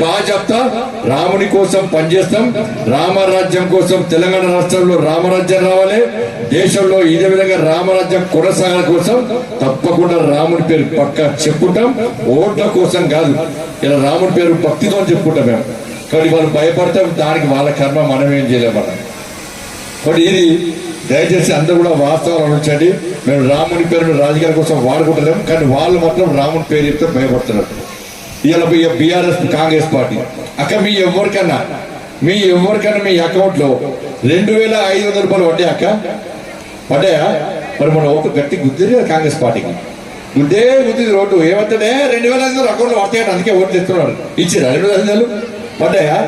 బాగా చెప్తా, రాముని కోసం పనిచేస్తాం. రామరాజ్యం కోసం తెలంగాణ రాష్ట్రంలో రామరాజ్యం రావాలి, దేశంలో ఇదే విధంగా రామరాజ్యం కొనసాగల కోసం తప్పకుండా రాముని పేరు పక్క చెప్పుకుంటాం. ఓట్ల కోసం కాదు, ఇలా రాముని పేరు భక్తితో చెప్పుకుంటాం మేము. కానీ వాళ్ళు భయపడతాం, దానికి వాళ్ళ కర్మ మనం ఏం చేయలేమన్నా. కాబట్టి ఇది దయచేసి అందరూ కూడా వాస్తవాలు ఆలోచించండి. మేము రాముని పేరును రాజకీయాల కోసం వాడుకుంటలేము, కానీ వాళ్ళు మాత్రం రాముని పేరు చెప్తే భయపడుతున్నారు. ఇలా బీఆర్ఎస్ కాంగ్రెస్ పార్టీ అక్క మీ ఎవరికన్నా మీ అకౌంట్లో 2500 రూపాయలు పడ్డాయి అక్క, పడ్డాయా? మరి మన ఓటు గట్టి గుద్దిరి కాంగ్రెస్ పార్టీకి గుద్దింది రోడ్డు ఏమంటే 2500 అకౌంట్లో పడతాయట, అందుకే ఓట్లు తెస్తున్నారు. ఇచ్చిరా 2500 పడ్డాయా?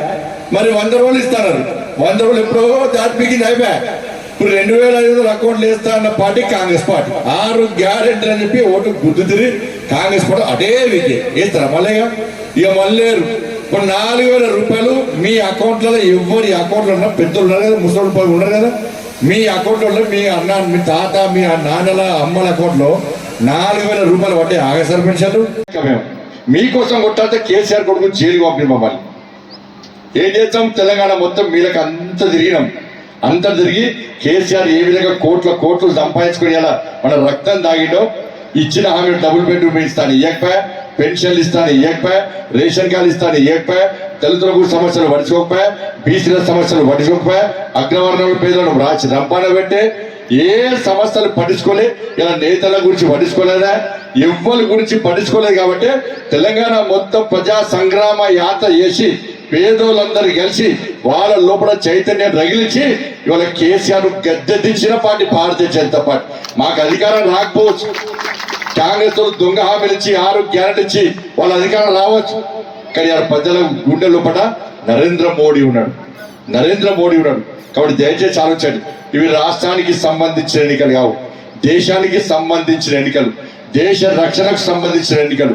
మరి 100 రోజులు ఇస్తున్నారు. 100 రోజులు ఎప్పుడో దాటిపికి అయిపోయా. ఇప్పుడు 2500 అకౌంట్లు వేస్తా అన్న పార్టీ కాంగ్రెస్ పార్టీ. 6 గ్యారెంటీ అని చెప్పి ఓటు గుద్దుతిరి కాంగ్రెస్ పార్టీ అదే వీకే వేస్తారా మళ్ళీగా? ఇక మళ్ళీ ఇప్పుడు 4000 రూపాయలు మీ అకౌంట్లలో ఎవరి అకౌంట్లో ఉన్నా, పెద్దలు ఉన్నారు కదా, ముసలి రూపాయలు ఉన్నారు కదా, మీ అకౌంట్లో మీ అన్న మీ తాత మీ నాన్నల అమ్మల అకౌంట్లో 4000 రూపాయలు పడ్డాయి ఆగస్టు పెన్షన్లు. మేము మీకోసం కొట్టాలంటే కేసీఆర్ కొడుకు జైలు పంపిణీ మమ్మల్ని ఏం చేస్తాం? తెలంగాణ మొత్తం మీలకు అంత తిరిగి కేసీఆర్ ఏ విధంగా కోట్లు సంపాదించుకుని ఇలా మన రక్తం తాగిడో, ఇచ్చిన హామీ డబుల్ బెడ్రూమ్ ఇస్తాను ఇవ్వకపోయా, పెన్షన్లు ఇస్తాను ఇవ్వకపోయా, రేషన్ కార్డు ఇస్తాను ఇవ్వకపోయా, దళితుల సమస్యలు పడుచుకోకపోయా, బీసీల సమస్యలు పడుచుకోకపోయా, అగ్రవర్ణాల పేదలను రాచి రంపాన పెట్టే ఏ సమస్యలు పట్టించుకోలే. ఇలా నేతల గురించి పట్టించుకోలేదా, ఎవ్వరి గురించి పట్టించుకోలేదు. కాబట్టి తెలంగాణ మొత్తం ప్రజా సంగ్రామ యాత్ర చేసి పేదోళ్ళందరూ కలిసి వాళ్ళ లోపల చైతన్యం రగిలించి ఇవాళ కేసీఆర్ గద్దెదించిన పార్టీ భారతీయ జనతా పార్టీ. మాకు అధికారం రాకపోవచ్చు, కాంగ్రెస్ దొంగ హామీలు ఇచ్చి 6 గ్యారెంటీ ఇచ్చి వాళ్ళ అధికారం రావచ్చు, కానీ ప్రజల గుండె లోపల నరేంద్ర మోడీ ఉన్నాడు. కాబట్టి దయచేసి ఆలోచించండి. ఇవి రాష్ట్రానికి సంబంధించిన ఎన్నికలు కావు, దేశానికి సంబంధించిన ఎన్నికలు, దేశ రక్షణకు సంబంధించిన ఎన్నికలు,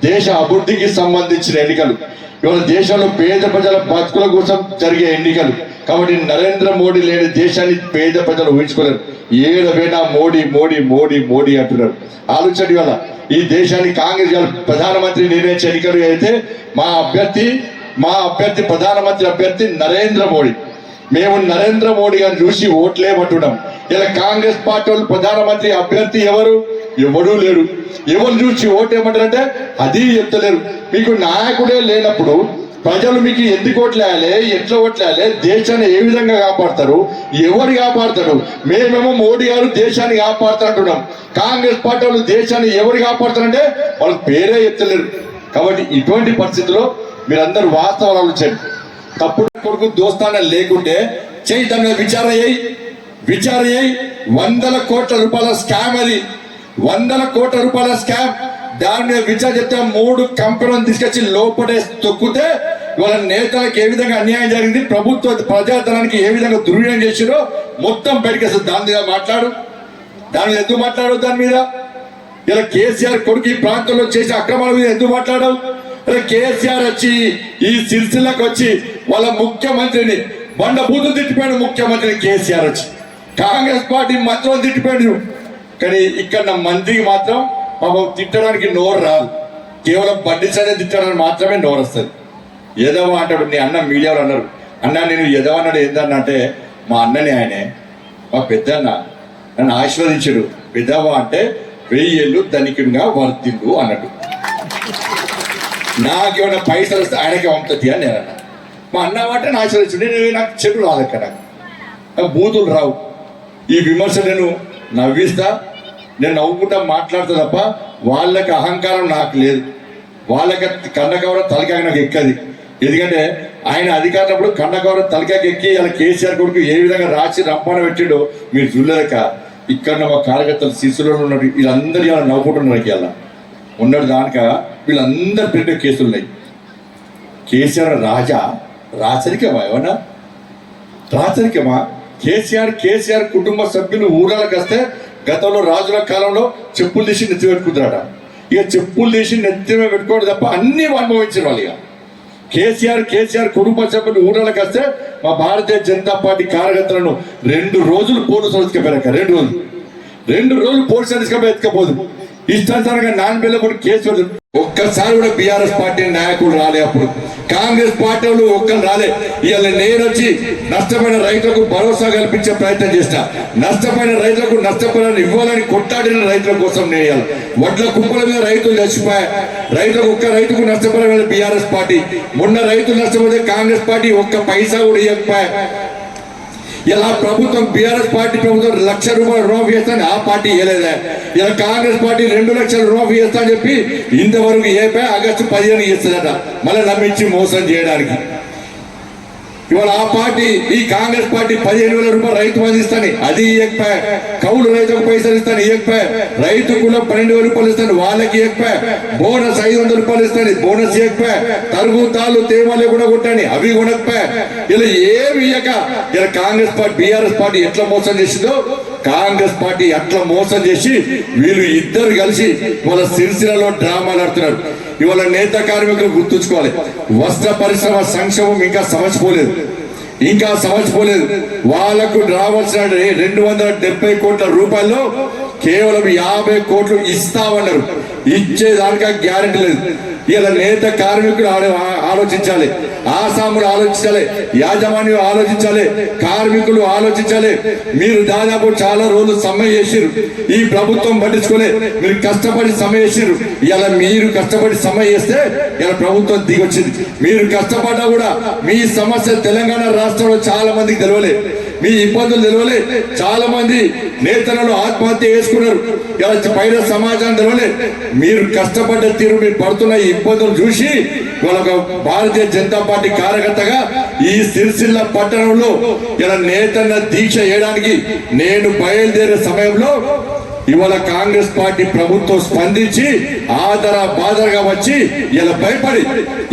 దేశ అభివృద్ధికి సంబంధించిన ఎన్నికలు, ఇవాళ దేశంలో పేద ప్రజల బతుకుల కోసం జరిగే ఎన్నికలు. కాబట్టి నరేంద్ర మోడీ లేని దేశాన్ని పేద ప్రజలు ఊహించుకోలేరు. ఏడవేనా మోడీ మోడీ మోడీ మోడీ అంటున్నారు. ఆలోచన వల్ల ఈ దేశాన్ని కాంగ్రెస్ ప్రధానమంత్రి నిర్ణయించే ఎన్నికలు అయితే మా అభ్యర్థి ప్రధానమంత్రి అభ్యర్థి నరేంద్ర మోడీ. మేము నరేంద్ర మోడీ గారిని చూసి ఓట్లేమంటున్నాం. ఇలా కాంగ్రెస్ పార్టీ వాళ్ళు ప్రధానమంత్రి అభ్యర్థి ఎవరూ లేరు. ఎవరు చూసి ఓటేయమంటారంటే అది చెప్తలేరు. మీకు నాయకుడే లేనప్పుడు ప్రజలు మీకు ఎందుకు ఓట్లేయాలి, ఎట్లా ఓట్లేయాలి, దేశాన్ని ఏ విధంగా కాపాడతారు, ఎవరు కాపాడతారు? మేమేమో మోడీ గారు దేశాన్ని కాపాడుతారంటున్నాం. కాంగ్రెస్ పార్టీ వాళ్ళు దేశాన్ని ఎవరు కాపాడతారంటే వాళ్ళకి పేరే చెప్తలేరు. కాబట్టి ఇటువంటి పరిస్థితుల్లో మీరందరూ వాస్తవాలు ఆలోచించండి. తప్పుడు కొడుకు దోస్తానం లేకుంటే చేయి, దాని మీద విచారణ చేయి. 100 కోట్ల రూపాయల స్కామ్, అది 100 కోట్ల రూపాయల స్కామ్. దాని మీద విచారణ చెప్తే 3 కంపెనీలను తీసుకొచ్చి లోపడే తొక్కితే వాళ్ళ నేతలకు ఏ విధంగా అన్యాయం జరిగింది, ప్రభుత్వ ప్రజాధనానికి ఏ విధంగా దుర్వినియోగం చేసిరో మొత్తం బయటకేస్తారు. దాని మీద ఎందుకు మాట్లాడు? దాని మీద ఇలా కేసీఆర్ కొడుకు ఈ ప్రాంతంలో చేసే అక్రమాల మీద ఎందుకు మాట్లాడవు? కేసీఆర్ వచ్చి ఈ సిరిసిల్లకు వచ్చి వాళ్ళ ముఖ్యమంత్రిని బండబూతులు తిట్టిపోయాడు. ముఖ్యమంత్రిని కేసీఆర్ వచ్చి కాంగ్రెస్ పార్టీ మంత్రులు తిట్టిపోయాడు. కానీ ఇక్కడ నా మంత్రికి మాత్రం పాపం తిట్టడానికి నోరు రాదు. కేవలం బండి సరే తిట్టడానికి మాత్రమే నోరు వస్తుంది. ఎదవ అంటాడు. నీ అన్న మీడియాలో అన్నారు, అన్న నేను ఎదవ అన్నాడు. ఏందన్న అంటే మా అన్నని ఆయనే మా పెద్దన్న నన్ను ఆశీర్వదించాడు. పెద్దవ అంటే 1000 ఏళ్ళు ధనికుడిగా వర్తిల్లు అన్నట్టు. నాకేమైనా పైసలు వస్తే ఆయనకే పంపుతుంది అని నేను అన్నా. మా అన్న అంటే నా ఆశీర్వదించు. నాకు చెడు రాదక్క, నాకు బూతులు రావు. ఈ విమర్శ నేను నవ్విస్తా, నేను నవ్వుకుంటా మాట్లాడతా తప్ప వాళ్ళకి అహంకారం నాకు లేదు. వాళ్ళకి కండకవరం తలకాయ నాకు ఎక్కది. ఎందుకంటే ఆయన అధికారులప్పుడు కండకవరం తలకాయకి ఎక్కి ఇలా కేసీఆర్ కొడుకు ఏ విధంగా రాసి రంపాన పెట్టిండో మీరు చూడలేక ఇక్కడ మా కార్యకర్తలు శిశులో ఉన్నట్టు వీళ్ళందరూ ఇలా నవ్వుకుంటున్నారు. ఇలా ఉన్నాడు దానిక వీళ్ళందరి పేరు కేసులు ఉన్నాయి. కేసీఆర్ రాచరికమా? ఏమన్నా రాచరికమా? కేసీఆర్ కుటుంబ సభ్యులు ఊరాలకు వస్తే గతంలో రాజుల కాలంలో చెప్పులు తీసి నెత్తి పెట్టుకుంటారట. ఇక చెప్పులు తీసి నెత్తి పెట్టుకోవడం తప్ప అన్ని అనుభవించిన వాళ్ళు. ఇక కేసీఆర్ కుటుంబ సభ్యులు ఊరాలకు వస్తే మా భారతీయ జనతా పార్టీ కార్యకర్తలను 2 రోజులు పోలీసులు ఎత్తుకపోయాక 2 రోజులు పోలీసులు ఎత్తుకపోదు. ఇష్టానుసారంగా నాన్ బెల్ల కూడా కేసు ఒక్కసారి కూడా బీఆర్ఎస్ పార్టీ నాయకులు రాలే, అప్పుడు కాంగ్రెస్ పార్టీ వాళ్ళు ఒక్కరు రాలే. ఇవాళ నేను వచ్చి నష్టపోయిన రైతులకు భరోసా కల్పించే ప్రయత్నం చేస్తా. నష్టపోయిన రైతులకు నష్టపరిహారం ఇవ్వాలని కొట్టాడిన రైతుల కోసం నేను వడ్ల కుప్పల మీద రైతులు చచ్చిపోయా. రైతులకు ఒక్క రైతుకు నష్టపరిహారం బీఆర్ఎస్ పార్టీ. మొన్న రైతులు నష్టపోతే కాంగ్రెస్ పార్టీ ఒక్క పైసా కూడా ఇవ్వకపోయా. ఇలా ప్రభుత్వం బీఆర్ఎస్ పార్టీ ప్రభుత్వం ₹1,00,000 రుణమాఫీ చేస్తాను, ఆ పార్టీ ఇవ్వలేదా? ఇలా కాంగ్రెస్ పార్టీ 2 లక్షల రుణమాఫీ చేస్తా అని చెప్పి ఇంతవరకు ఏపీ ఆగస్టు 15 చేస్తుందట, మళ్ళీ నమ్మించి మోసం చేయడానికి. ఇవాళ ఆ పార్టీ, ఈ కాంగ్రెస్ పార్టీ 15,000 రూపాయలు రైతు బంధు ఇస్తాను, అది ఇవ్వకపోయా. కౌలు రైతుకు పైసలు ఇస్తాను, ఇవ్వకపోయా. రైతు కూడా 12,000 రూపాయలు ఇస్తాను, వాళ్ళకి ఇవ్వకపోయా. బోనస్ 500 రూపాయలు ఇస్తాను, బోనస్ ఇవ్వకపోయా. తరుగు తాళ్ళు తేమాలే కూడా కొట్టాను, అవి కొనకపోయా. ఇలా ఏమి ఇవ్వక ఇలా కాంగ్రెస్ పార్టీ బీఆర్ఎస్ పార్టీ ఎట్లా మోసం చేసిందో, కాంగ్రెస్ పార్టీ అట్లా మోసం చేసి వీళ్ళు ఇద్దరు కలిసి వాళ్ళ సిరిసిల్లలో డ్రామాలు ఆడుతున్నారు. ఇవాళ నేత కార్మికులు గుర్తుంచుకోవాలి, వస్త్ర పరిశ్రమ సంక్షేమం ఇంకా సమర్చిపోలేదు. వాళ్లకు రావాల్సిన 270 కోట్ల రూపాయల్లో కేవలం 50 కోట్లు ఇస్తామన్నారు. ఇచ్చేదానిక గ్యారెంటీ లేదు. ఇలా నేత కార్మికులు ఆలోచించాలి, ఆసాములు ఆలోచించాలి, యాజమాన్యం ఆలోచించాలి, కార్మికులు ఆలోచించాలి. మీరు దాదాపు చాలా రోజులు సమ్మె చేసిరు, ఈ ప్రభుత్వం పట్టించుకోలే. మీరు కష్టపడి సమ్మె చేసిరు. ఇలా మీరు కష్టపడి సమ్మె చేస్తే ఇలా ప్రభుత్వం దిగొచ్చింది. మీరు కష్టపడ్డా కూడా మీ సమస్య తెలంగాణ రాష్ట్రంలో చాలా మందికి తెలవలే, మీ ఇబ్బందులు తెలవలే. చాలా మంది నేతలను ఆత్మహత్య చేసుకున్నారు, ఇలా పైన సమాజం తెలవలే. మీరు కష్టపడ్డ తీరు, మీరు పడుతున్న ఇబ్బందులు చూసి వాళ్ళ భారతీయ జనతా పార్టీ కార్యకర్తగా ఈ సిరిసిల్ల పట్టణంలో ఇలా నేతన్న దీక్ష చేయడానికి నేను బయలుదేరే సమయంలో ఇవాళ కాంగ్రెస్ పార్టీ ప్రభుత్వం స్పందించి ఆదర బాదరగా వచ్చి ఇలా భయపడి,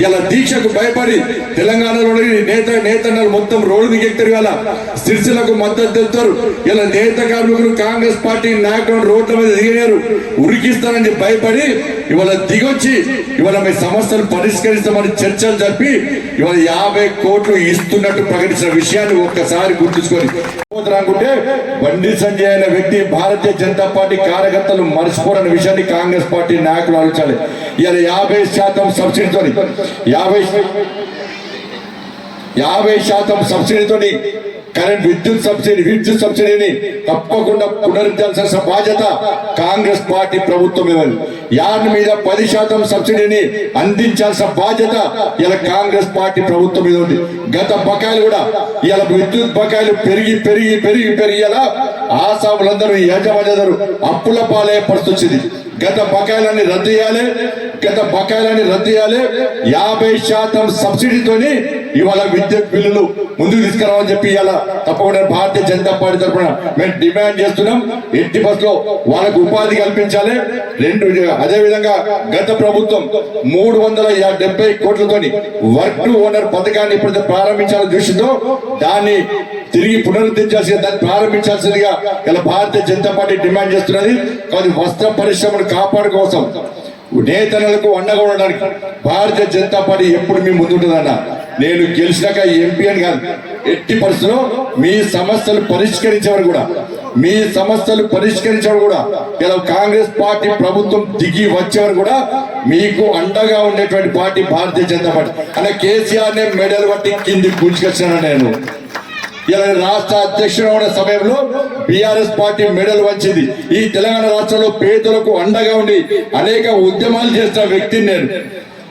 ఇలా దీక్షకు భయపడి తెలంగాణలోని నేతన్నలు మొత్తం రోడ్డు దిగెత్తారు. ఇలా సిరిసిల్లకు మద్దతు తెలుపుతారు. ఇలా నేత కార్మికులు కాంగ్రెస్ పార్టీ నాయకులు రోడ్ల మీద దిగారు, ఉరికిస్తారని భయపడి ఇవాళ దిగొచ్చి ఇవాళ మీ సమస్యలు పరిష్కరిస్తామని చర్చలు జరిపి ఇవాళ 50 కోట్లు ఇస్తున్నట్టు ప్రకటించిన విషయాన్ని ఒక్కసారి గుర్తుంచుకొని అనుకుంటే, బండి సంజయ్ అనే వ్యక్తి భారతీయ జనతా పార్టీ కార్యకర్తలు మర్చిపోరన్న విషయాన్ని కాంగ్రెస్ పార్టీ నాయకులు ఆలోచించాలి. ఇలా 50% సబ్సిడీతో 50% సబ్సిడీతోని కరెంట్ విద్యుత్ సబ్సిడీని తప్పకుండా పునరుద్ధరించాల్సిన బాధ్యత కాంగ్రెస్ పార్టీ ప్రభుత్వం ఇవ్వాలి. యార్డ్ మీద 10% సబ్సిడీని అందించాల్సిన బాధ్యత ఇలా కాంగ్రెస్ పార్టీ ప్రభుత్వం మీద ఉంది. గత బకాయిలు కూడా ఇలా విద్యుత్ బకాయిలు పెరిగి ఇలా ఆసాములందరూ యజమానులందరూ అప్పుల పాలయ్యే పరిస్థితి వచ్చింది. గత బకాయిలన్నీ రద్దు చేయాలి. 50% సబ్సిడీతోని ఇవాళ విద్యుత్ బిల్లులు ముందుకు తీసుకురావాలని చెప్పి ఇలా తప్పకుండా భారతీయ జనతా పార్టీ తరఫున మేము డిమాండ్ చేస్తున్నాం. ఎట్టి బస్సులో వాళ్ళకు ఉపాధి కల్పించాలి. అదే విధంగా గత ప్రభుత్వం 370 కోట్లతోని వర్క్ టు ఓనర్ పథకాన్ని ఇప్పుడు ప్రారంభించాలని చూసిందో దాన్ని తిరిగి పునరుద్ధరించాల్సిందిగా, దాన్ని ప్రారంభించాల్సిందిగా ఇలా భారతీయ జనతా పార్టీ డిమాండ్ చేస్తున్నది. కానీ వస్త్ర పరిశ్రమను కాపాడు కోసం నేతలకు అండగా ఉండడానికి భారతీయ జనతా పార్టీ ఎప్పుడు మీ ముందుంటుందన్న. నేను గెలిచినాక ఎంపీ అని కాదు, ఎట్టి పరిస్థితుల్లో మీ సమస్యలు పరిష్కరించేవారు కూడా ఇలా కాంగ్రెస్ పార్టీ ప్రభుత్వం దిగి వచ్చేవారు కూడా మీకు అండగా ఉండేటువంటి పార్టీ భారతీయ జనతా పార్టీ. అలా కేసీఆర్ నే మెడల్ పట్టి కింది గుంజుకొచ్చాను నేను. ఇలా రాష్ట్ర అధ్యక్షుడు ఉన్న సమయంలో బీఆర్ఎస్ పార్టీ మెడల్ వచ్చింది. ఈ తెలంగాణ రాష్ట్రంలో పేదలకు అండగా ఉండి అనేక ఉద్యమాలు చేసిన వ్యక్తిని నేను.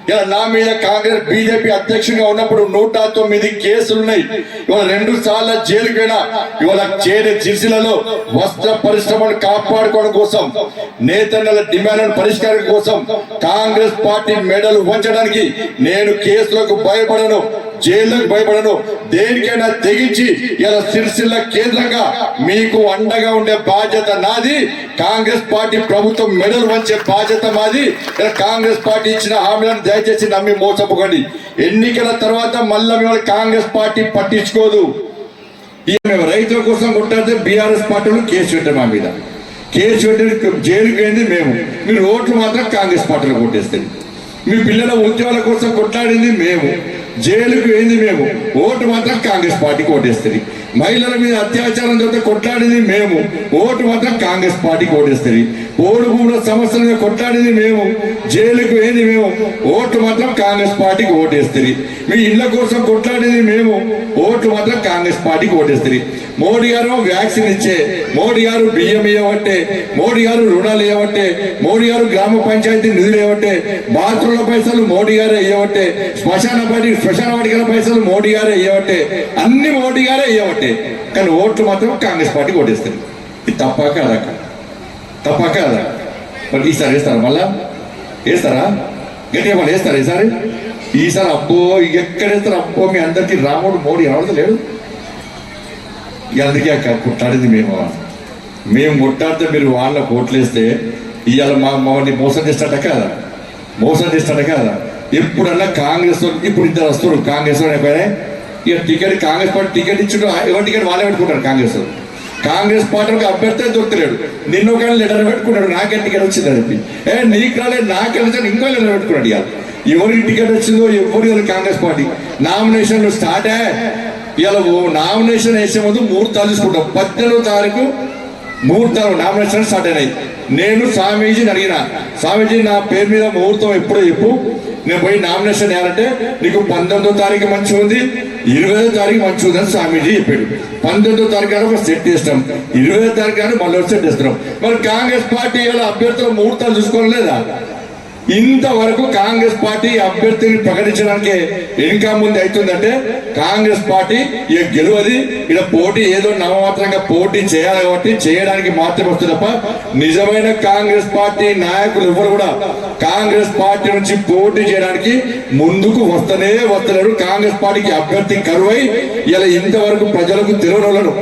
ఇలా నా మీద కాంగ్రెస్ బీజేపీ అధ్యక్షుడిగా ఉన్నప్పుడు 109 కేసులున్నాయి. ఇవాళ 2 సార్లు జైలుకి పోయినా. ఇవాళ సిరిసిల్లలో వస్త్ర పరిశ్రమను కాపాడుకోవడం కోసం, నేతన్నల డిమాండ్లను పరిష్కారం కోసం కాంగ్రెస్ పార్టీ మెడలు వంచడానికి నేను కేసులకు భయపడను, జైళ్లకు భయపడను. దేనికైనా తెగించి ఇలా సిరిసిల్ల కేంద్రంగా మీకు అండగా ఉండే బాధ్యత నాది. కాంగ్రెస్ పార్టీ ప్రభుత్వం మెడలు వంచే బాధ్యత మాది. ఇలా కాంగ్రెస్ పార్టీ ఇచ్చిన హామీలను దయచేసి నమ్మి మోసపోకండి. ఎన్నికల తర్వాత మళ్ళీ మిమ్మల్ని కాంగ్రెస్ పార్టీ పట్టించుకోదు. రైతుల కోసం కొట్టాడితే బీఆర్ఎస్ పార్టీలు కేసు పెట్టారు, మా మీద కేసు పెట్టి జైలుకి పోయింది మేము. మీరు ఓట్లు మాత్రం కాంగ్రెస్ పార్టీలో కొట్టేస్తుంది. మీ పిల్లల ఉద్యోగాల కోసం కొట్లాడింది మేము. జైలుకు ఏంది మేము, ఓటు మాత్రం కాంగ్రెస్ పార్టీకి ఓటేస్తుంది. మహిళల మీద అత్యాచారం చేత కొట్లాడింది మేము, ఓటు మాత్రం కాంగ్రెస్ పార్టీకి ఓటేస్తుంది. ఓడు భూముల సమస్యల మీద కొట్లాడింది మేము, జైలుకు ఏంది మేము, ఓటు మాత్రం కాంగ్రెస్ పార్టీకి ఓటేస్తుంది. మీ ఇళ్ల కోసం కొట్లాడింది మేము, ఓటు మాత్రం కాంగ్రెస్ పార్టీకి ఓటేస్తుంది. మోడీ గారు వ్యాక్సిన్ ఇచ్చే, మోడీ గారు బియ్యం ఇవ్వబట్టే, మోడీ గారు రుణాలు ఇవ్వబట్టే, మోడీ గారు గ్రామ పంచాయతీ నిధులు ఇవ్వబట్టే, బాత్రూంల పైసలు మోడీ గారే ఇవ్వబట్టే, శ్మశాన వాటికల పైసలు మోడీ గారే ఇవ్వబట్టే, అన్ని మోడీ గారే ఇవ్వబట్టే. కానీ ఓట్లు మాత్రం కాంగ్రెస్ పార్టీకి ఓటేస్తారు. ఇది తప్ప కాదా? తప్ప కాదా? మరి ఈసారి వేస్తారా? మళ్ళా వేస్తారా? గట్టిగా మళ్ళీ వేస్తారా ఈసారి? ఈసారి అబ్బో ఎక్కడ వేస్తారు? అబ్బో మీ అందరికీ రాముడు మోడీ అవడతలేడు. అందుకే కొట్లాడింది మేము కొట్లాడితే మీరు వాళ్ళకు ఓట్లేస్తే ఇవాళ మమ్మల్ని మోసం చేస్తాట కాదా? మోసం చేస్తాట కాదా? ఎప్పుడన్నా కాంగ్రెస్ ఇప్పుడు ఇద్దరు వస్తారు కాంగ్రెస్ ఇక టికెట్ కాంగ్రెస్ పార్టీ టికెట్ ఇచ్చుడు ఎవరి టికెట్ వాళ్ళే పెట్టుకుంటారు. కాంగ్రెస్ పార్టీకి అభ్యర్థి దొరకలేడు. నిన్న ఒక లెటర్ పెట్టుకున్నాడు, నాకే టికెట్ వచ్చిందని చెప్పి. నీకు రాలేదు నాకే వచ్చాడు, ఇంకో లెటర్ పెట్టుకున్నాడు. ఇవాళ ఎవరికి టికెట్ వచ్చిందో ఎవరు కాంగ్రెస్ పార్టీ నామినేషన్లు స్టార్ట్ ఇవాళ నామినేషన్ వేసే ముందు ముహూర్తాలు తీసుకుంటాం. 18వ తారీఖు ముహూర్తాలు నామినేషన్ స్టార్ట్ అయినాయి. నేను స్వామీజీని అడిగిన, స్వామీజీ నా పేరు మీద ముహూర్తం ఎప్పుడో చెప్పు, నేను పోయి నామినేషన్ వేయాలంటే నీకు 19వ తారీఖు మంచి ఉంది, 20వ తారీఖు మంచి ఉంది అని స్వామీజీ చెప్పాడు. 19వ తారీఖు ఒక సెట్ చేస్తాం, 20వ తారీఖు మళ్ళీ సెట్ చేస్తున్నాం. మరి కాంగ్రెస్ పార్టీ ఇలా అభ్యర్థుల ముహూర్తాలు చూసుకోలేదా? ఇంతవరకు కాంగ్రెస్ పార్టీ అభ్యర్థిని ప్రకటించడానికి ఇంకా ముందు అవుతుందంటే కాంగ్రెస్ పార్టీ ఇక గెలువది. ఇక్కడ పోటీ ఏదో నవమాత్రంగా పోటీ చేయాలి కాబట్టి చేయడానికి మాత్రమే వస్తుంది తప్ప నిజమైన కాంగ్రెస్ పార్టీ నాయకులు ఎవరు కూడా కాంగ్రెస్ పార్టీ నుంచి పోటీ చేయడానికి ముందుకు వస్తలేరు. కాంగ్రెస్ పార్టీకి అభ్యర్థి కరువై ఇలా ఇంతవరకు ప్రజలకు తెలియని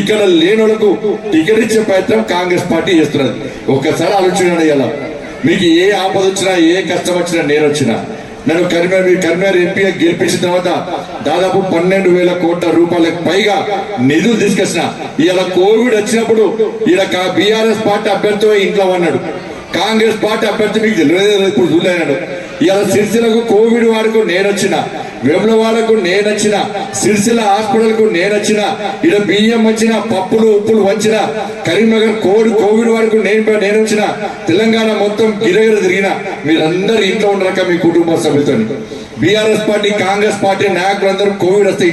ఇక్కడ లేనోళ్లకు టికెట్ ఇచ్చే ప్రయత్నం కాంగ్రెస్ పార్టీ చేస్తున్నది. ఒక్కసారి ఆలోచించండి. ఇలా మీకు ఏ ఆపద వచ్చినా ఏ కష్టం వచ్చినా నేను వచ్చినా నన్ను కరీంనగర్ ఎంపీగా గెలిపించిన తర్వాత దాదాపు 12,000 కోట్ల రూపాయలకు పైగా నిధులు తీసుకొచ్చిన. ఇలా కోవిడ్ వచ్చినప్పుడు ఇలా బీఆర్ఎస్ పార్టీ అభ్యర్థి ఇంట్లో అన్నాడు, కాంగ్రెస్ పార్టీ అభ్యర్థి మీకు తెలియదు ఇప్పుడు చూడలేనాడు. ఇలా సిరిసిల్లకు కోవిడ్ వాడుకు నేనొచ్చిన, వేములవాడకు నేనొచ్చిన, సిరిసిల్ల హాస్పిటల్కు నేనొచ్చిన, ఇక్కడ బియ్యం వచ్చిన, పప్పులు ఉప్పులు వచ్చిన, కరీంనగర్ కోవిడ్ వాడుకు నేను వచ్చిన, తెలంగాణ మొత్తం గిరగిర తిరిగిన. మీరందరూ ఇంట్లో ఉండరాక మీ కుటుంబ సభ్యులతో బీఆర్ఎస్ పార్టీ కాంగ్రెస్ పార్టీ నాయకులందరూ కోవిడ్ వస్తే